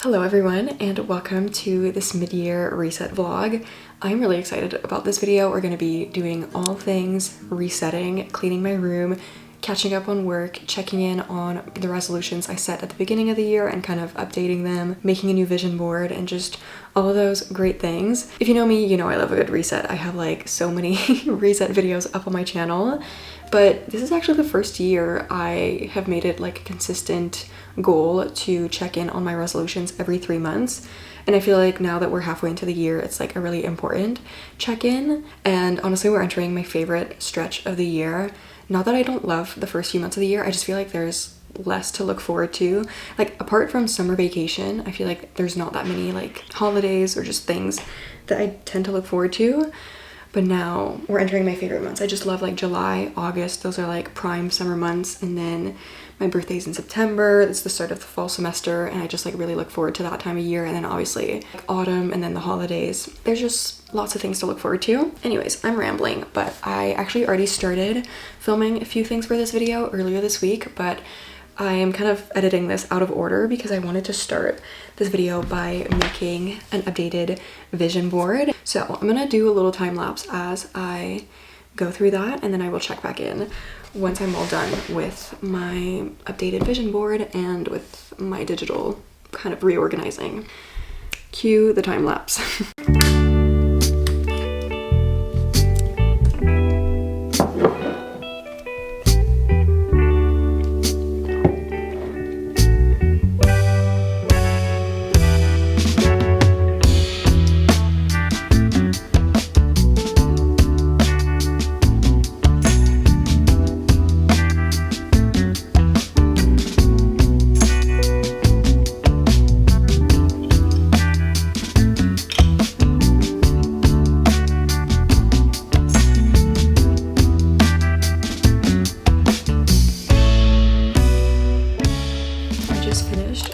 Hello everyone and welcome to this mid-year reset vlog. I'm really excited about this video. We're going to be doing all things resetting, cleaning my room, catching up on work, checking in on the resolutions I set at the beginning of the year and kind of updating them, making a new vision board, and just all of those great things. If you know me, you know I love a good reset. I have like so many reset videos up on my channel, but this is actually the first year I have made it like a consistent goal to check in on my resolutions every 3 months. And I feel like now that we're halfway into the year, it's like a really important check-in. And honestly, we're entering my favorite stretch of the year. Not that I don't love the first few months of the year, I just feel like there's less to look forward to. Like apart from summer vacation, I feel like there's not that many like holidays or just things that I tend to look forward to. But now we're entering my favorite months. I just love like July, August, those are like prime summer months. And then my birthday's in September, it's the start of the fall semester, and I just like really look forward to that time of year. And then obviously like autumn and then the holidays. There's just lots of things to look forward to. Anyways, I'm rambling, but I actually already started filming a few things for this video earlier this week, but I am kind of editing this out of order because I wanted to start this video by making an updated vision board. So I'm gonna do a little time lapse as I go through that, and then I will check back in once I'm all done with my updated vision board and with my digital kind of reorganizing. Cue the time lapse.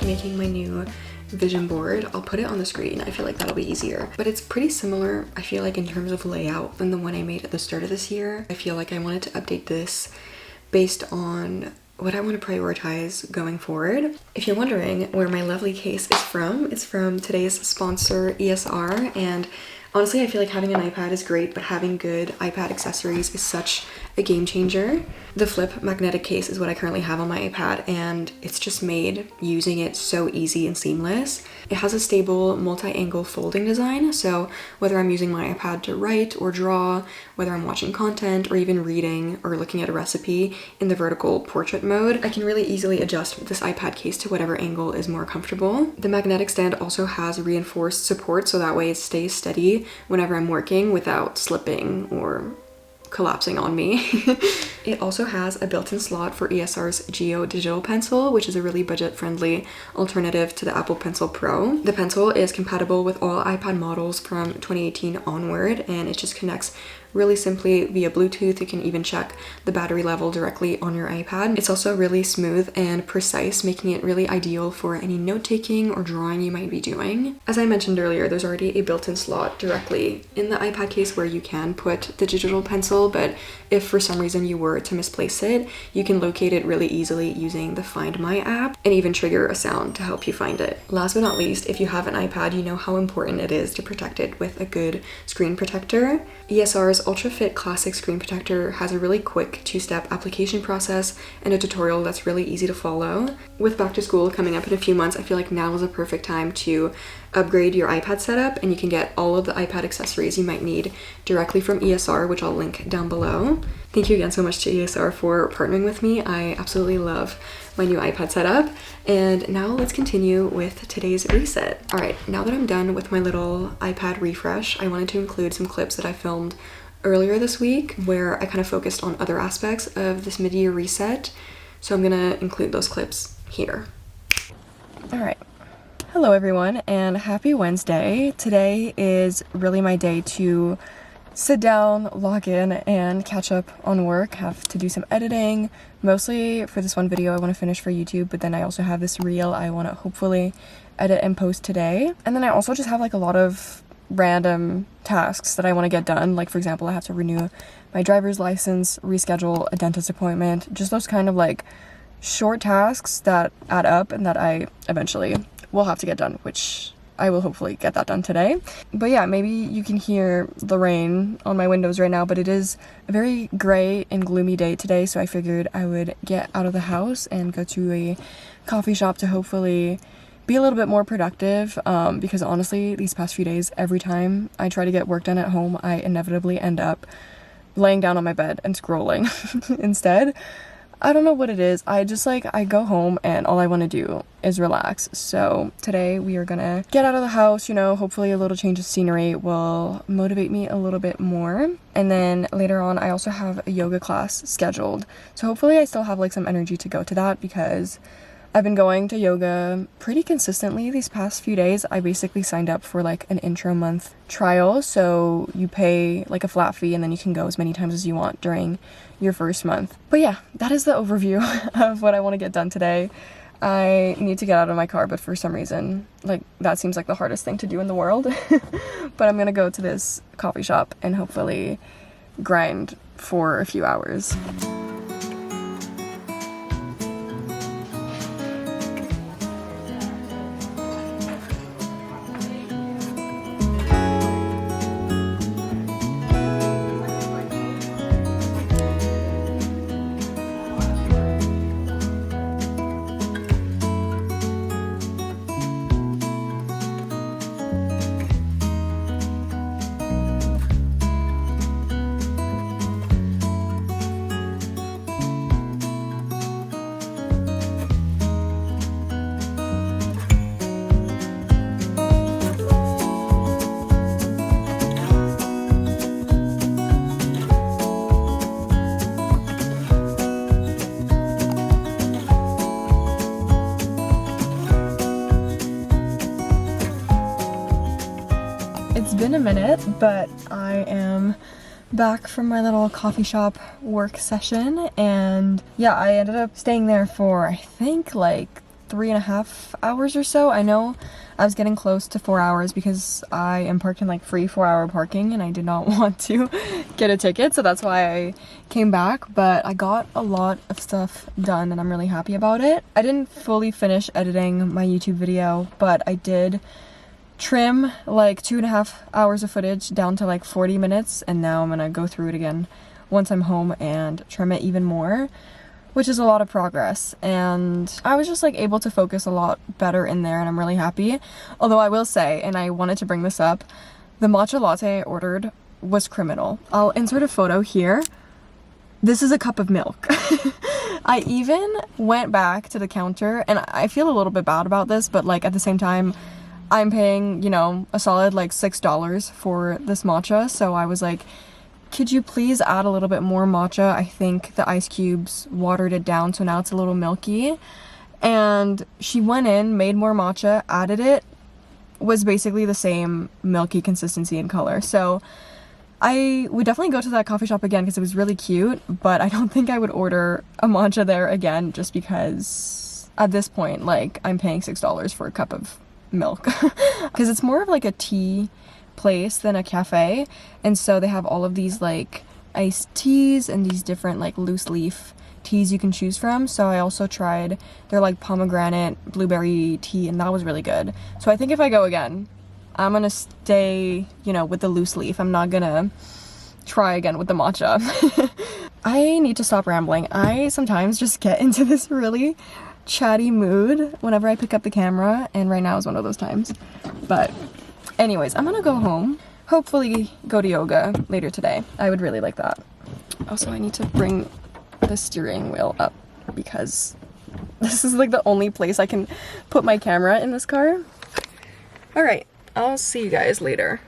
Making my new vision board. I'll put it on the screen. I feel like that'll be easier, but it's pretty similar, I feel like, in terms of layout than the one I made at the start of this year. I feel like I wanted to update this based on what I want to prioritize going forward. If you're wondering where my lovely case is from, it's from today's sponsor, ESR, and honestly, I feel like having an iPad is great, but having good iPad accessories is such a game changer. The flip magnetic case is what I currently have on my iPad, and it's just made using it so easy and seamless. It has a stable multi-angle folding design, so whether I'm using my iPad to write or draw, whether I'm watching content or even reading or looking at a recipe in the vertical portrait mode, I can really easily adjust this iPad case to whatever angle is more comfortable. The magnetic stand also has reinforced support, so that way it stays steady whenever I'm working without slipping or collapsing on me. It also has a built-in slot for ESR's Geo Digital Pencil, which is a really budget-friendly alternative to the Apple Pencil Pro. The pencil is compatible with all iPad models from 2018 onward, and it just connects really simply via Bluetooth. You can even check the battery level directly on your iPad. It's also really smooth and precise, making it really ideal for any note-taking or drawing you might be doing. As I mentioned earlier, there's already a built-in slot directly in the iPad case where you can put the digital pencil, but if for some reason you were to misplace it, you can locate it really easily using the Find My app and even trigger a sound to help you find it. Last but not least, if you have an iPad, you know how important it is to protect it with a good screen protector. ESR's Ultra Fit Classic Screen Protector has a really quick 2-step application process and a tutorial that's really easy to follow. With back to school coming up in a few months, I feel like now is a perfect time to upgrade your iPad setup, and you can get all of the iPad accessories you might need directly from ESR, which I'll link down below. Thank you again so much to ESR for partnering with me. I absolutely love my new iPad setup. And now let's continue with today's reset. All right, now that I'm done with my little iPad refresh, I wanted to include some clips that I filmed earlier this week where I kind of focused on other aspects of this mid-year reset. So I'm gonna include those clips here. All right. Hello everyone and happy Wednesday. Today is really my day to sit down, log in, and catch up on work. Have to do some editing. Mostly for this one video I want to finish for YouTube, but then I also have this reel I want to hopefully edit and post today. And then I also just have like a lot of random tasks that I want to get done. Like for example, I have to renew my driver's license, reschedule a dentist appointment, just those kind of like short tasks that add up and that I eventually will have to get done, which I will hopefully get that done today. But yeah, maybe you can hear the rain on my windows right now, but it is a very gray and gloomy day today, so I figured I would get out of the house and go to a coffee shop to hopefully be a little bit more productive, because honestly, these past few days, every time I try to get work done at home, I inevitably end up laying down on my bed and scrolling instead. I don't know what it is. I just like, I go home and all I want to do is relax. So today we are gonna get out of the house, you know, hopefully a little change of scenery will motivate me a little bit more. And then later on, I also have a yoga class scheduled. So hopefully I still have like some energy to go to that, because I've been going to yoga pretty consistently these past few days. I basically signed up for like an intro month trial, so you pay like a flat fee and then you can go as many times as you want during your first month. But yeah, that is the overview of what I want to get done today. I need to get out of my car, but for some reason, like, that seems like the hardest thing to do in the world. But I'm gonna go to this coffee shop and hopefully grind for a few hours. It's been a minute, but I am back from my little coffee shop work session, and yeah, I ended up staying there for I think like 3.5 hours or so. I know I was getting close to 4 hours because I am parked in like free 4-hour parking and I did not want to get a ticket, so that's why I came back. But I got a lot of stuff done and I'm really happy about it. I didn't fully finish editing my YouTube video, but I did trim like 2.5 hours of footage down to like 40 minutes, and now I'm gonna go through it again once I'm home and trim it even more, which is a lot of progress. And I was just like able to focus a lot better in there, and I'm really happy. Although I will say, and I wanted to bring this up, the matcha latte I ordered was criminal. I'll insert a photo here. This is a cup of milk. I even went back to the counter, and I feel a little bit bad about this, but like at the same time, I'm paying, you know, a solid like $6 for this matcha, so I was like, could you please add a little bit more matcha? I think the ice cubes watered it down, so now it's a little milky. And she went in, made more matcha, added it, was basically the same milky consistency and color. So I would definitely go to that coffee shop again because it was really cute, but I don't think I would order a matcha there again, just because at this point, like, I'm paying $6 for a cup of milk because it's more of like a tea place than a cafe, and so they have all of these like iced teas and these different like loose leaf teas you can choose from. So I also tried their like pomegranate blueberry tea, and that was really good. So I think if I go again, I'm gonna stay, you know, with the loose leaf. I'm not gonna try again with the matcha. I need to stop rambling. I sometimes just get into this really chatty mood whenever I pick up the camera, and right now is one of those times. But anyways, I'm gonna go home, hopefully go to yoga later today. I would really like that. Also, I need to bring the steering wheel up because this is like the only place I can put my camera in this car. All right, I'll see you guys later.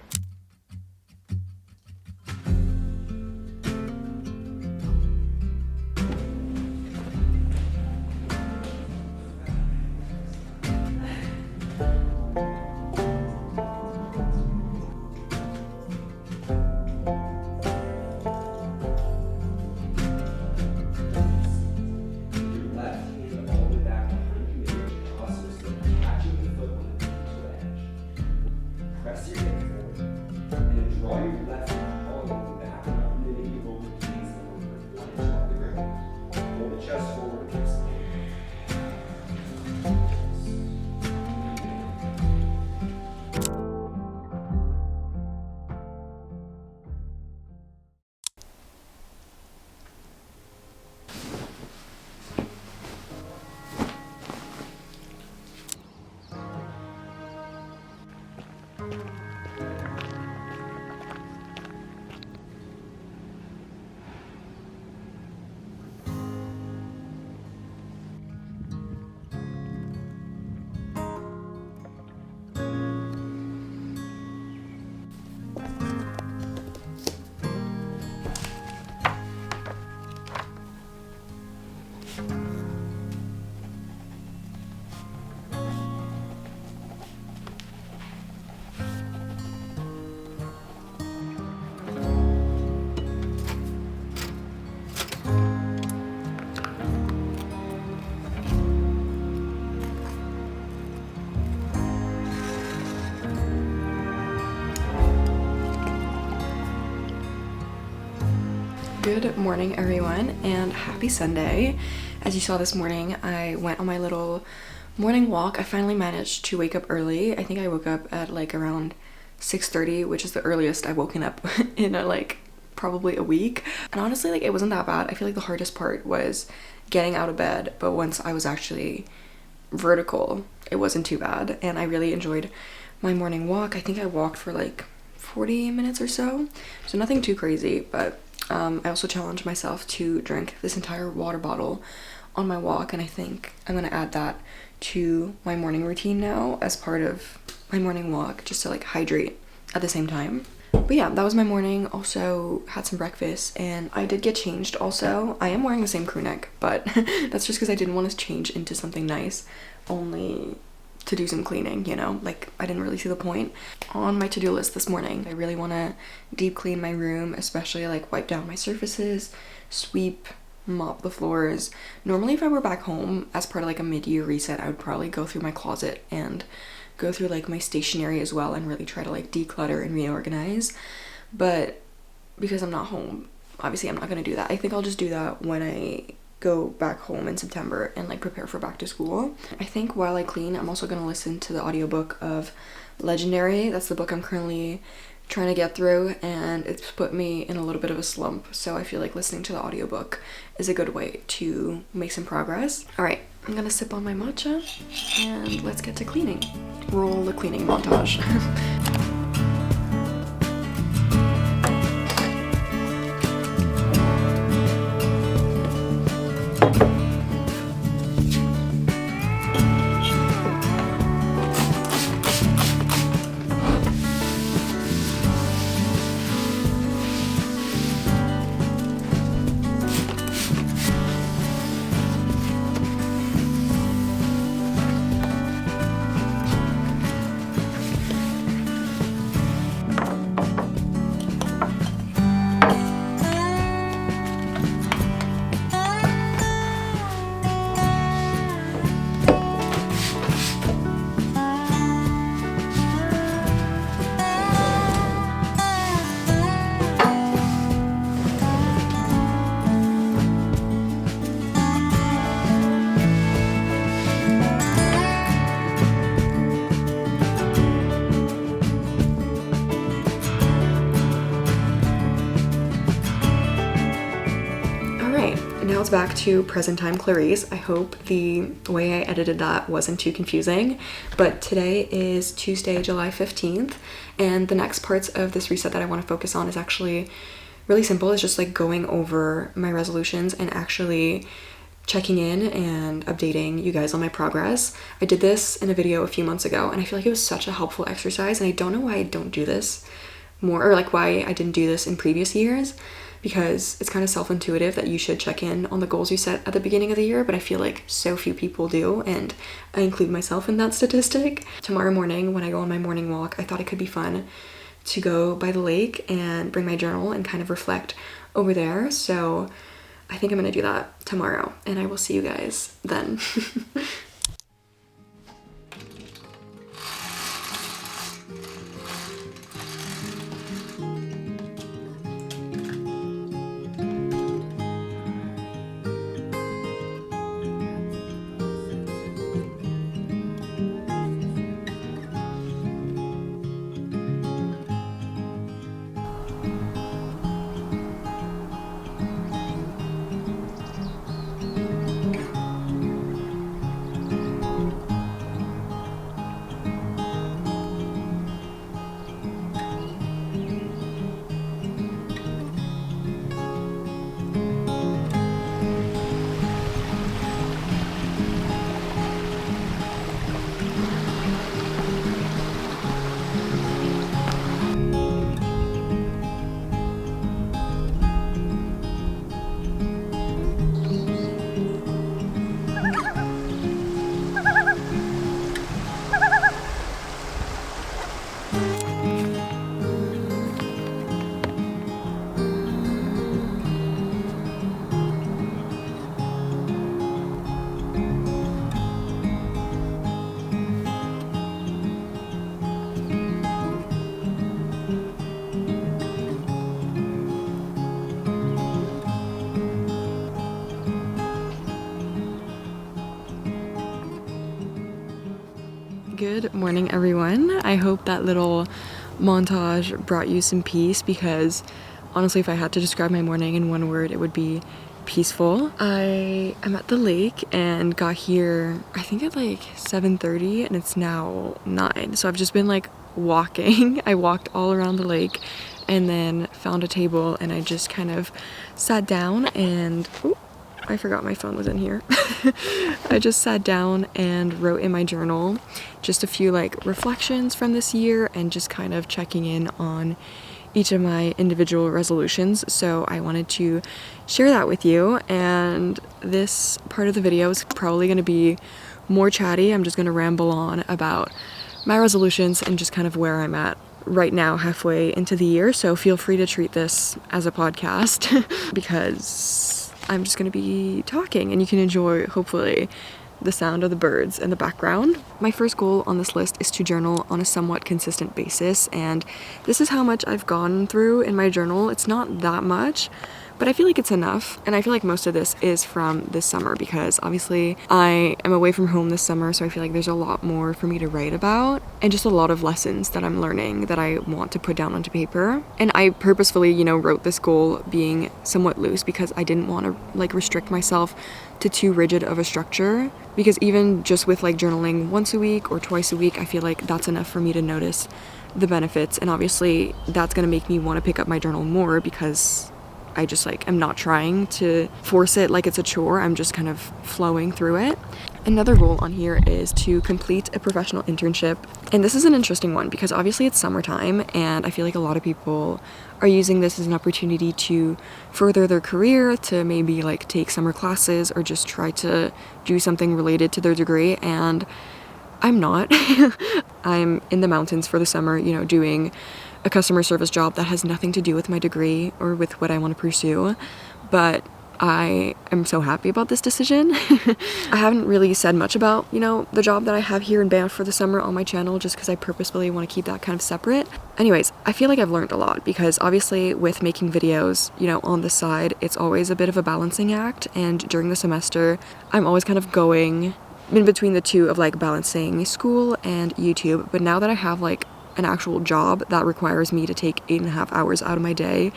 Good morning, everyone, and happy Sunday. As you saw this morning, I went on my little morning walk. I finally managed to wake up early. I think I woke up at like around 6:30, which is the earliest I've woken up in probably a week. And honestly, like, it wasn't that bad. I feel like the hardest part was getting out of bed, but once I was actually vertical, it wasn't too bad, and I really enjoyed my morning walk. I think I walked for like 40 minutes or so nothing too crazy, but I also challenged myself to drink this entire water bottle on my walk, and I think I'm gonna add that to my morning routine now as part of my morning walk, just to like hydrate at the same time. But yeah, that was my morning. Also had some breakfast, and I did get changed also. I am wearing the same crew neck, but that's just because I didn't want to change into something nice, only to do some cleaning, you know? Like, I didn't really see the point. On my to-do list this morning, I really want to deep clean my room, especially like wipe down my surfaces, sweep, mop the floors. Normally, if I were back home as part of like a mid-year reset, I would probably go through my closet and go through like my stationery as well and really try to like declutter and reorganize. But because I'm not home, obviously I'm not going to do that. I think I'll just do that when I go back home in September and like prepare for back to school. I think while I clean, I'm also going to listen to the audiobook of Legendary. That's the book I'm currently trying to get through, and it's put me in a little bit of a slump, so I feel like listening to the audiobook is a good way to make some progress. All right, I'm gonna sip on my matcha and let's get to cleaning. Roll the cleaning montage. Now it's back to present time Clarice. I hope the way I edited that wasn't too confusing, but today is Tuesday, July 15th, and the next parts of this reset that I want to focus on is actually really simple. It's just like going over my resolutions and actually checking in and updating you guys on my progress. I did this in a video a few months ago, and I feel like it was such a helpful exercise, and I don't know why I don't do this more, or like why I didn't do this in previous years, because it's kind of self-intuitive that you should check in on the goals you set at the beginning of the year, but I feel like so few people do, and I include myself in that statistic. Tomorrow morning, when I go on my morning walk, I thought it could be fun to go by the lake and bring my journal and kind of reflect over there, so I think I'm gonna do that tomorrow, and I will see you guys then. Good morning, everyone. I hope that little montage brought you some peace, because honestly, if I had to describe my morning in one word, it would be peaceful. I am at the lake and got here I think at like 7:30 and it's now 9. So I've just been like walking. I walked all around the lake and then found a table and I just kind of sat down and I forgot my phone was in here. I just sat down and wrote in my journal just a few like reflections from this year and just kind of checking in on each of my individual resolutions. So I wanted to share that with you, and this part of the video is probably going to be more chatty. I'm just going to ramble on about my resolutions and just kind of where I'm at right now halfway into the year. So feel free to treat this as a podcast because I'm just going to be talking and you can enjoy, hopefully, the sound of the birds in the background. My first goal on this list is to journal on a somewhat consistent basis, and this is how much I've gone through in my journal. It's not that much, but I feel like it's enough, and I feel like most of this is from this summer because obviously I am away from home this summer, so I feel like there's a lot more for me to write about and just a lot of lessons that I'm learning that I want to put down onto paper. And I purposefully, wrote this goal being somewhat loose because I didn't want to like restrict myself to too rigid of a structure, because even just with like journaling once a week or twice a week, I feel like that's enough for me to notice the benefits. And obviously that's going to make me want to pick up my journal more because I just like am not trying to force it like it's a chore. I'm just kind of flowing through it. Another goal on here is to complete a professional internship. And this is an interesting one because obviously it's summertime and I feel like a lot of people are using this as an opportunity to further their career, to maybe like take summer classes or just try to do something related to their degree. And I'm not. I'm in the mountains for the summer, doing a customer service job that has nothing to do with my degree or with what I want to pursue. But I am so happy about this decision. I haven't really said much about, the job that I have here in Banff for the summer on my channel just because I purposefully want to keep that kind of separate. Anyways, I feel like I've learned a lot because obviously with making videos, on the side, it's always a bit of a balancing act. And during the semester, I'm always kind of going in between the two of like balancing school and YouTube. But now that I have like an actual job that requires me to take 8.5 hours out of my day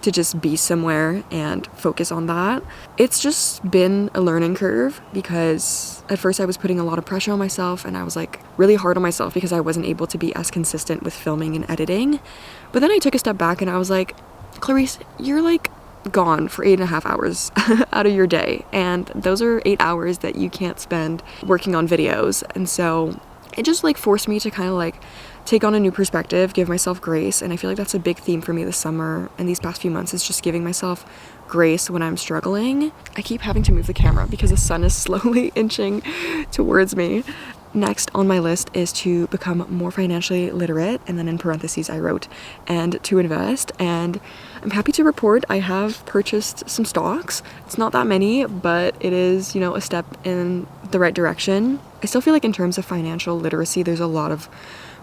to just be somewhere and focus on that, it's just been a learning curve because at first I was putting a lot of pressure on myself and I was like really hard on myself because I wasn't able to be as consistent with filming and editing. But then I took a step back and I was like, Clarice, you're like gone for 8.5 hours out of your day, and those are 8 hours that you can't spend working on videos. And so it just like forced me to kind of like take on a new perspective, give myself grace. And I feel like that's a big theme for me this summer and these past few months, is just giving myself grace when I'm struggling. I keep having to move the camera because the sun is slowly inching towards me. Next on my list is to become more financially literate, and then in parentheses I wrote, and to invest. And I'm happy to report I have purchased some stocks. It's not that many, but it is, a step in the right direction. I still feel like in terms of financial literacy, there's a lot of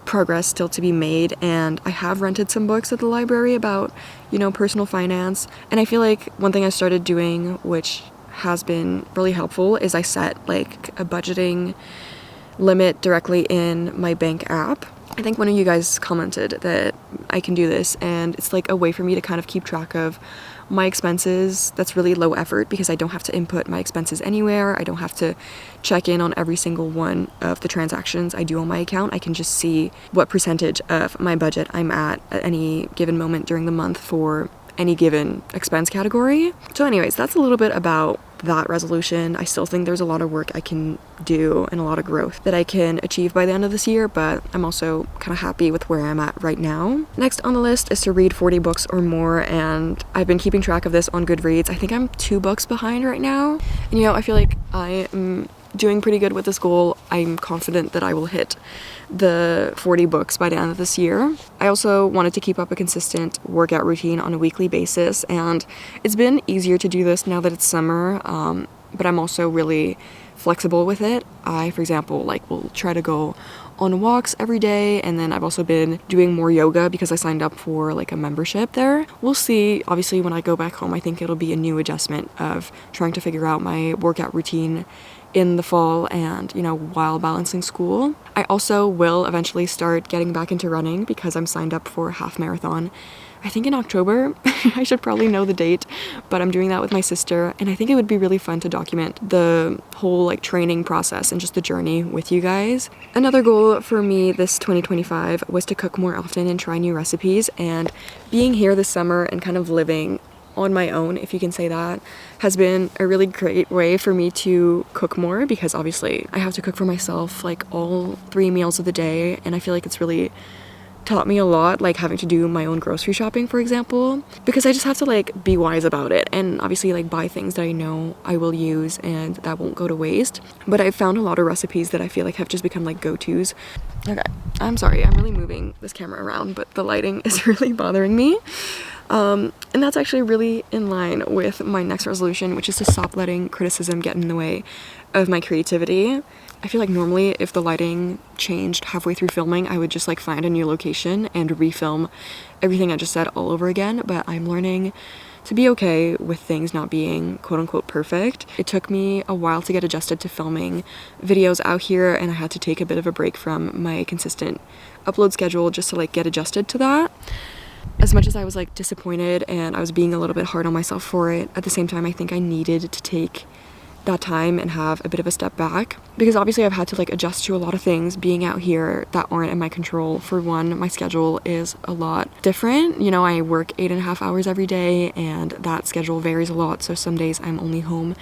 progress still to be made, and I have rented some books at the library about, personal finance. And I feel like one thing I started doing, which has been really helpful, is I set like a budgeting limit directly in my bank app. I think one of you guys commented that I can do this, and it's like a way for me to kind of keep track of my expenses. That's really low effort because I don't have to input my expenses anywhere. I don't have to check in on every single one of the transactions I do on my account. I can just see what percentage of my budget I'm at any given moment during the month for any given expense category. So anyways, that's a little bit about that resolution. I still think there's a lot of work I can do and a lot of growth that I can achieve by the end of this year, but I'm also kind of happy with where I'm at right now. Next on the list is to read 40 books or more, and I've been keeping track of this on Goodreads. I think I'm 2 books behind right now. And I feel like I am doing pretty good with this goal. I'm confident that I will hit the 40 books by the end of this year. I also wanted to keep up a consistent workout routine on a weekly basis, and it's been easier to do this now that it's summer, but I'm also really flexible with it. I, for example, will try to go on walks every day, and then I've also been doing more yoga because I signed up for a membership there. We'll see. Obviously, when I go back home, I think it'll be a new adjustment of trying to figure out my workout routine in the fall and, you know, while balancing school. I also will eventually start getting back into running because I'm signed up for a half marathon, I think in October. I should probably know the date, but I'm doing that with my sister, and I think it would be really fun to document the whole like training process and just the journey with you guys. Another goal for me this 2025 was to cook more often and try new recipes, and being here this summer and kind of living on my own, if you can say that, has been a really great way for me to cook more, because obviously I have to cook for myself like all 3 meals of the day, and I feel like it's really taught me a lot, like having to do my own grocery shopping, for example, because I just have to like be wise about it and obviously like buy things that I know I will use and that won't go to waste. But I've found a lot of recipes that I feel like have just become like go-tos. Okay, I'm sorry, I'm really moving this camera around, but the lighting is really bothering me. And that's actually really in line with my next resolution, which is to stop letting criticism get in the way of my creativity. I feel like normally if the lighting changed halfway through filming, I would just like find a new location and refilm everything I just said all over again, but I'm learning to be okay with things not being quote unquote perfect. It took me a while to get adjusted to filming videos out here, and I had to take a bit of a break from my consistent upload schedule just to like get adjusted to that. As much as I was like disappointed and I was being a little bit hard on myself for it, at the same time I think I needed to take that time and have a bit of a step back, because obviously I've had to like adjust to a lot of things being out here that aren't in my control. For one, my schedule is a lot different. You know, I work 8.5 hours every day, and that schedule varies a lot, so some days I'm only home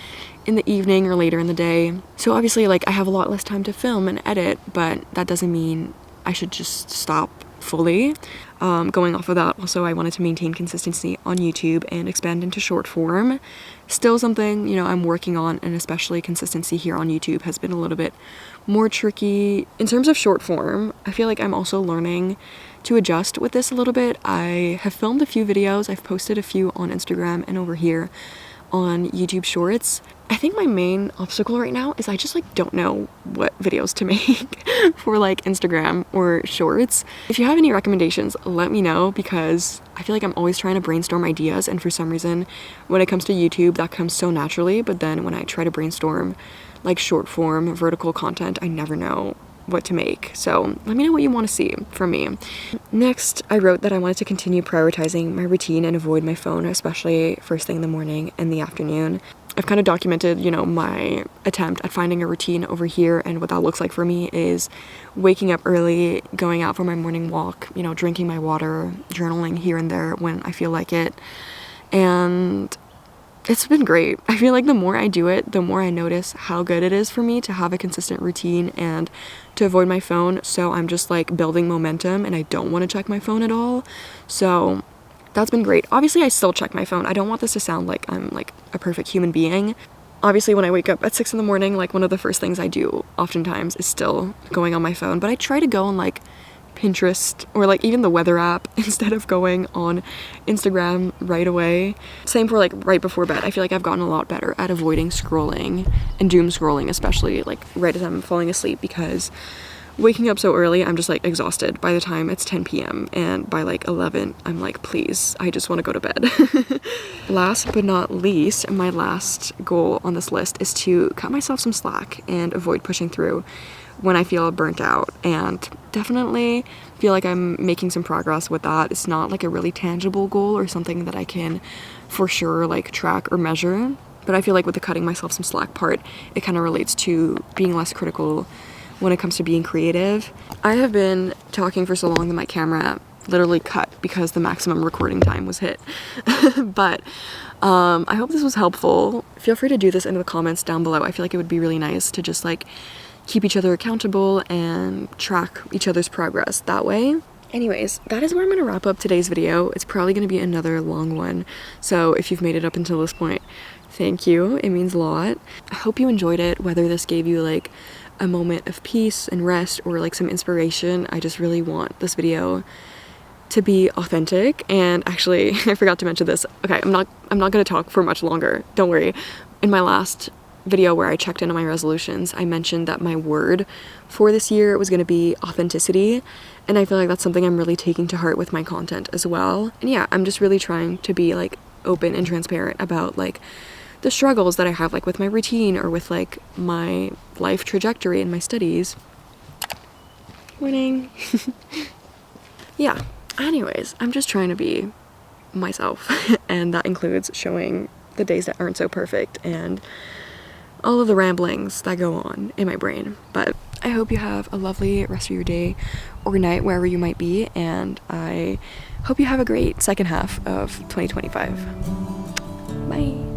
in the evening or later in the day. So obviously like I have a lot less time to film and edit, but that doesn't mean I should just stop fully. Going off of that, also I wanted to maintain consistency on YouTube and expand into short form. Still something, you know, I'm working on, and especially consistency here on YouTube has been a little bit more tricky. In terms of short form, I feel like I'm also learning to adjust with this a little bit. I have filmed a few videos, I've posted a few on Instagram and over here on YouTube Shorts. I think my main obstacle right now is I just like don't know what videos to make for like Instagram or Shorts. If you have any recommendations, let me know, because I feel like I'm always trying to brainstorm ideas, and for some reason when it comes to YouTube that comes so naturally, but then when I try to brainstorm like short form vertical content, I never know what to make. So let me know what you want to see from me. Next, I wrote that I wanted to continue prioritizing my routine and avoid my phone, especially first thing in the morning and the afternoon. I've kind of documented, you know, my attempt at finding a routine over here, and what that looks like for me is waking up early, going out for my morning walk, you know, drinking my water, journaling here and there when I feel like it, and it's been great. I feel like the more I do it, the more I notice how good it is for me to have a consistent routine and to avoid my phone. So I'm just like building momentum, and I don't want to check my phone at all. So that's been great. Obviously I still check my phone. I don't want this to sound like I'm like a perfect human being. Obviously when I wake up at 6 in the morning, like one of the first things I do oftentimes is still going on my phone, but I try to go on like Pinterest or like even the weather app instead of going on Instagram right away. Same for like right before bed. I feel like I've gotten a lot better at avoiding scrolling and doom scrolling, especially like right as I'm falling asleep, because waking up so early, I'm just like exhausted by the time it's 10 p.m. and by like 11 I'm like, please, I just want to go to bed. Last but not least, my last goal on this list is to cut myself some slack and avoid pushing through when I feel burnt out, and definitely feel like I'm making some progress with that. It's not like a really tangible goal or something that I can for sure like track or measure, but I feel like with the cutting myself some slack part, it kind of relates to being less critical when it comes to being creative. I have been talking for so long that my camera literally cut because the maximum recording time was hit. But I hope this was helpful. Feel free to do this in the comments down below. I feel like it would be really nice to just like keep each other accountable and track each other's progress that way. Anyways, that is where I'm going to wrap up today's video. It's probably going to be another long one, so if you've made it up until this point, thank you. It means a lot. I hope you enjoyed it, whether this gave you like a moment of peace and rest or like some inspiration. I just really want this video to be authentic. And actually, I forgot to mention this. Okay, I'm not going to talk for much longer. Don't worry. In my last video where I checked into my resolutions, I mentioned that my word for this year was going to be authenticity, and I feel like that's something I'm really taking to heart with my content as well. And yeah, I'm just really trying to be like open and transparent about like the struggles that I have, like with my routine or with like my life trajectory and my studies. Winning. Yeah, anyways, I'm just trying to be myself, and that includes showing the days that aren't so perfect and all of the ramblings that go on in my brain. But I hope you have a lovely rest of your day or night wherever you might be, and I hope you have a great second half of 2025. Bye.